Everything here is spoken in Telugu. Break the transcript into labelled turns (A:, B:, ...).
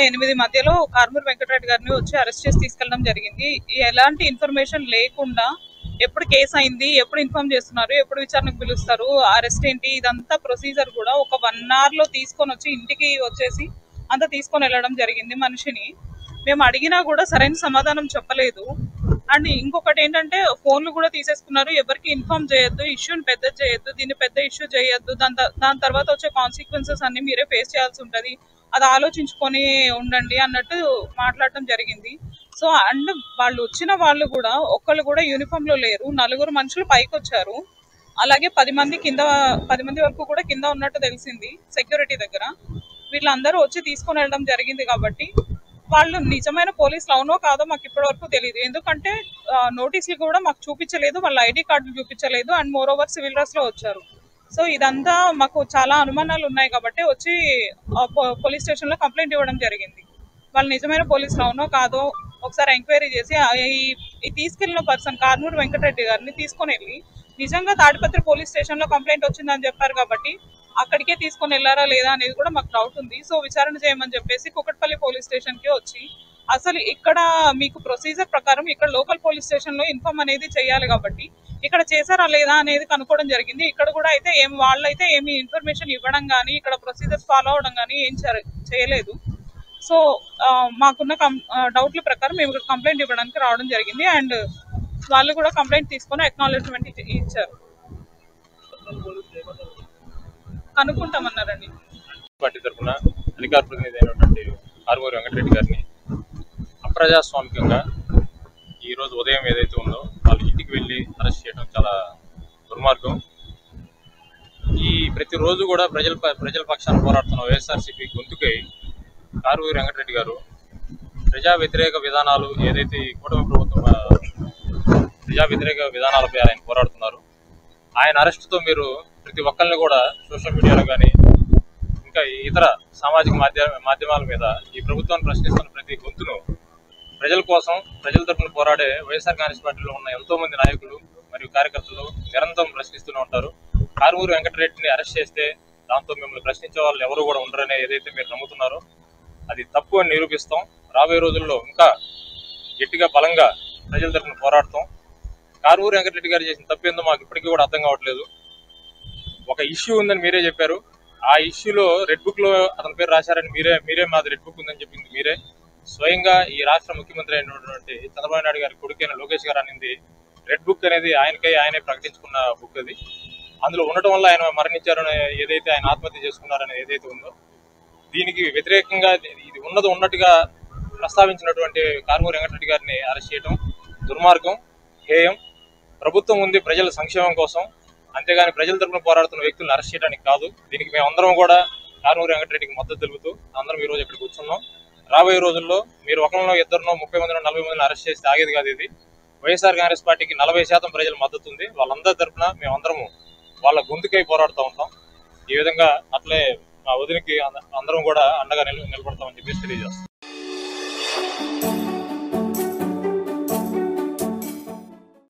A: 8 మధ్యలో కారుమూరి వెంకటరెడ్డి గారిని వచ్చి అరెస్ట్ చేసి తీసుకెళ్ళడం జరిగింది. ఎలాంటి ఇన్ఫర్మేషన్ లేకుండా ఎప్పుడు కేసు అయింది, ఎప్పుడు ఇన్ఫార్మ్ చేస్తున్నారు, ఎప్పుడు విచారణకు పిలుస్తారు, అరెస్ట్ ఏంటి, ఇదంతా ప్రొసీజర్ కూడా ఒక 1 hour లో తీసుకొని వచ్చి ఇంటికి వచ్చేసి అంతా తీసుకొని వెళ్ళడం జరిగింది. మనిషిని మేము అడిగినా కూడా సరైన సమాధానం చెప్పలేదు. అండ్ ఇంకొకటి ఏంటంటే ఫోన్లు కూడా తీసేసుకున్నారు. ఎవరికి ఇన్ఫార్మ్ చేయొద్దు, ఇష్యూని పెద్ద చేయొద్దు, దీన్ని పెద్ద ఇష్యూ చేయొద్దు, దాని తర్వాత వచ్చే కాన్సిక్వెన్సెస్ అన్ని మీరే ఫేస్ చేయాల్సి ఉంటుంది, అది ఆలోచించుకొని ఉండండి అన్నట్టు మాట్లాడటం జరిగింది. సో అండ్ వాళ్ళు వచ్చిన వాళ్ళు కూడా ఒక్కళ్ళు కూడా యూనిఫామ్ లో లేరు. 4 మనుషులు పైకి వచ్చారు. అలాగే 10 మంది వరకు కూడా కింద ఉన్నట్టు తెలిసింది సెక్యూరిటీ దగ్గర. వీళ్ళందరూ వచ్చి తీసుకొని వెళ్ళడం జరిగింది. కాబట్టి వాళ్ళు నిజమైన పోలీసులు అవునో కాదో మాకు ఇప్పటి వరకు తెలియదు. ఎందుకంటే నోటీసులు కూడా మాకు చూపించలేదు, వాళ్ళ ఐడి కార్డులు చూపించలేదు. And more over civil dress లో వచ్చారు. సో ఇదంతా మాకు చాలా అనుమానాలు ఉన్నాయి కాబట్టి వచ్చి పోలీస్ స్టేషన్ లో కంప్లైంట్ ఇవ్వడం జరిగింది. వాళ్ళు నిజమైన పోలీసులు అవునో కాదో ఒకసారి ఎంక్వైరీ చేసి ఈ తీసుకెళ్లిన పర్సన్ కారుమూరి వెంకటరెడ్డి గారిని తీసుకొని వెళ్ళి నిజంగా తాడిపత్రి పోలీస్ స్టేషన్ లో కంప్లైంట్ వచ్చిందని చెప్పారు కాబట్టి అక్కడికే తీసుకొని వెళ్ళారా లేదా అనేది కూడా మాకు డౌట్ ఉంది. సో విచారణ చేయమని చెప్పేసి కుకట్పల్లి పోలీస్ స్టేషన్ కి వచ్చి అసలు ఇక్కడ మీకు ప్రొసీజర్ ప్రకారం ఇక్కడ లోకల్ పోలీస్ స్టేషన్ లో ఇన్ఫార్మ్ అనేది చేయాలి కాబట్టి ఇక్కడ చేశారా లేదా అనేది కనుక్కోవడం జరిగింది. ఇక్కడ కూడా అయితే వాళ్ళైతే ఏమి ఇన్ఫర్మేషన్ ఇవ్వడం కానీ ఇక్కడ ప్రొసీజర్స్ ఫాలో అవడం కానీ ఏం చేయలేదు. సో మాకున్న డౌట్ల ప్రకారం మేము ఇక్కడ కంప్లైంట్ ఇవ్వడానికి రావడం జరిగింది. అండ్ వాళ్ళు కూడా కంప్లైంట్ తీసుకొని అక్నాలెడ్జ్మెంట్ ఇచ్చారు. కనుక్కుంటామన్నారండి.
B: పార్టీ తరఫున అధికార ప్రతినిధి అయినటువంటి కారుమూరి వెంకటరెడ్డి గారిని అప్రజాస్వామికంగా ఈరోజు ఉదయం ఏదైతే ఉందో వాళ్ళ ఇంటికి వెళ్ళి అరెస్ట్ చేయడం చాలా దుర్మార్గం. ఈ ప్రతిరోజు కూడా ప్రజల పక్షాన పోరాడుతున్న వైఎస్ఆర్సీపీ గొంతుకై కారుమూరి వెంకటరెడ్డి గారు ప్రజా వ్యతిరేక విధానాలు ఏదైతే ఈ కూటమి ప్రభుత్వం ప్రజా వ్యతిరేక విధానాలపై ఆయన పోరాడుతున్నారు. ఆయన అరెస్టుతో మీరు ప్రతి ఒక్కరిని కూడా సోషల్ మీడియాలో కానీ ఇంకా ఇతర సామాజిక మాధ్యమాల మీద ఈ ప్రభుత్వాన్ని ప్రశ్నిస్తున్న ప్రతి గొంతును ప్రజల కోసం ప్రజల తరఫున పోరాడే వైఎస్ఆర్ కాంగ్రెస్ పార్టీలో ఉన్న ఎంతో మంది నాయకులు మరియు కార్యకర్తలు నిరంతరం ప్రశ్నిస్తూనే ఉంటారు. కారుమూరి వెంకటరెడ్డిని అరెస్ట్ చేస్తే దాంతో మిమ్మల్ని ప్రశ్నించే వాళ్ళు ఎవరు కూడా ఉండరనే ఏదైతే మీరు నమ్ముతున్నారో అది తప్పు అని నిరూపిస్తాం. రాబోయే రోజుల్లో ఇంకా గట్టిగా బలంగా ప్రజల తరఫున పోరాడతాం. కారుమూరి వెంకటరెడ్డి గారు చేసిన తప్పేందో మాకు ఇప్పటికీ కూడా అర్థం కావట్లేదు. ఒక ఇష్యూ ఉందని మీరే చెప్పారు. ఆ ఇష్యూలో రెడ్ బుక్ లో అతని పేరు రాశారని మీరే మాది రెడ్ బుక్ ఉందని చెప్పింది మీరే. స్వయంగా ఈ రాష్ట్ర ముఖ్యమంత్రి అయినటువంటి చంద్రబాబు నాయుడు గారి కొడుకైన లోకేష్ గారు అనింది రెడ్ బుక్ అనేది ఆయనే ప్రకటించుకున్న బుక్ అది. అందులో ఉండటం వల్ల ఆయన మరణించారని ఏదైతే ఆయన ఆత్మహత్య చేసుకున్నారని ఏదైతే ఉందో దీనికి వ్యతిరేకంగా ఇది ఉన్నట్టుగా ప్రస్తావించినటువంటి కారుమూరి వెంకటరెడ్డి గారిని అరెస్ట్ చేయడం దుర్మార్గం, హేయం. ప్రభుత్వం ఉంది ప్రజల సంక్షేమం కోసం, అంతేగాని ప్రజల తరపున పోరాడుతున్న వ్యక్తులను అరెస్ట్ చేయడానికి కాదు. దీనికి మేమందరం కూడా కారుమూరి వెంకటరెడ్డికి మద్దతు తెలుపుతూ అందరం ఈ రోజు ఇక్కడికి కూర్చున్నాం. రాబోయే రోజుల్లో మీరు ఒకరినో ఇద్దరినో 30 మందినో 40 మందిని అరెస్ట్ చేస్తే ఆగేది కాదు. ఇది వైఎస్ఆర్ కాంగ్రెస్ పార్టీకి 40% ప్రజల మద్దతు ఉంది. వాళ్ళందరి తరఫున మేమందరము వాళ్ళ గొంతుకై పోరాడుతూ ఉంటాం. ఈ విధంగా అట్లే మా వదినికి అందరం కూడా అండగా నిలబడతామని చెప్పేసి తెలియజేస్తాం.